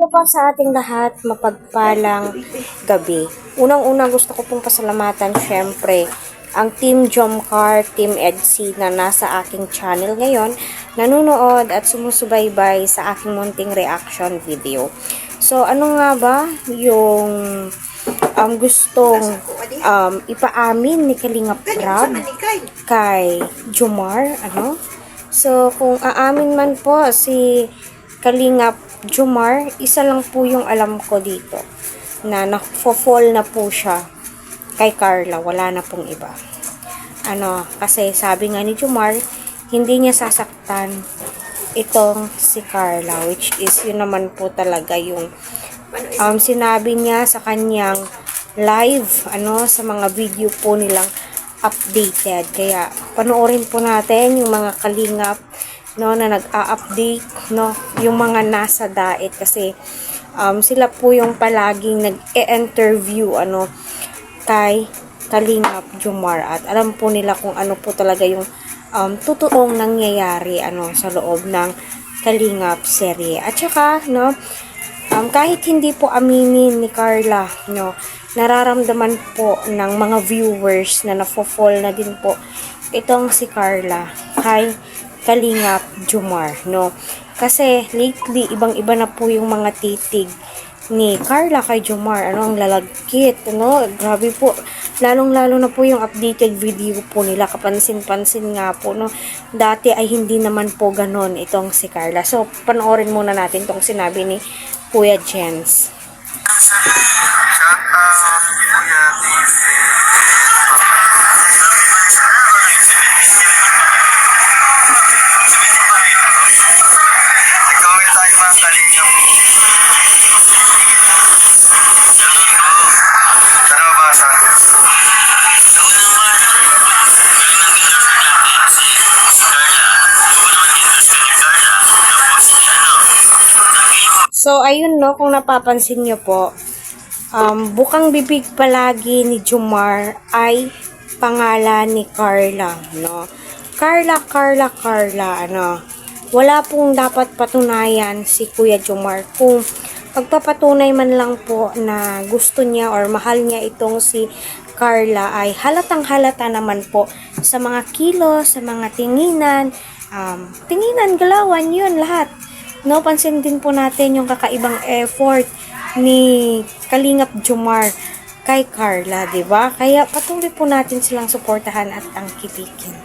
po sa ating lahat, mapagpalang gabi. Unang-una gusto ko pong pasalamatan syempre ang Team Jomcar, Team EDC na nasa aking channel ngayon, nanonood at sumusubaybay sa aking munting reaction video. So ano nga ba yung gustong ipaamin ni Kalingap Rab kay Jomar, ano? So kung aamin man po si Kalingap Jomar, isa lang po yung alam ko dito na nafo-fall na po siya kay Carla, wala na pong iba. Kasi sabi nga ni Jomar, hindi niya sasaktan itong si Carla, which is yun naman po talaga yung sinabi niya sa kanyang live, sa mga video po nilang updated. Kaya panoorin po natin yung mga kalingap na nag-a-update, yung mga nasa daet, kasi sila po yung palaging nag-e-interview kay Kalingap Jomar, at alam po nila kung ano po talaga yung totoong nangyayari sa loob ng Kalingap serye. At saka kahit hindi po aminin ni Carla, nararamdaman po ng mga viewers na nafo-fall na din po itong si Carla kay Kalingap Jomar, kasi lately ibang-iba na po yung mga titig ni Carla kay Jomar, ang lalagkit, grabe po, lalong-lalo na po yung updated video po nila, kapansin-pansin nga po, dati ay hindi naman po ganon itong si Carla. So panoorin muna natin tong sinabi ni Kuya Jens. So, ayun kung napapansin nyo po, bukang bibig palagi ni Jomar ay pangalan ni Carla, Carla, wala pong dapat patunayan si Kuya Jomar. Kung pagpapatunay man lang po na gusto niya or mahal niya itong si Carla, ay halatang-halata naman po sa mga kilos, sa mga tinginan, galawan, yun lahat. Pansin din po natin yung kakaibang effort ni Kalingap Jomar kay Carla, diba? Kaya patuloy po natin silang suportahan at angkilikin.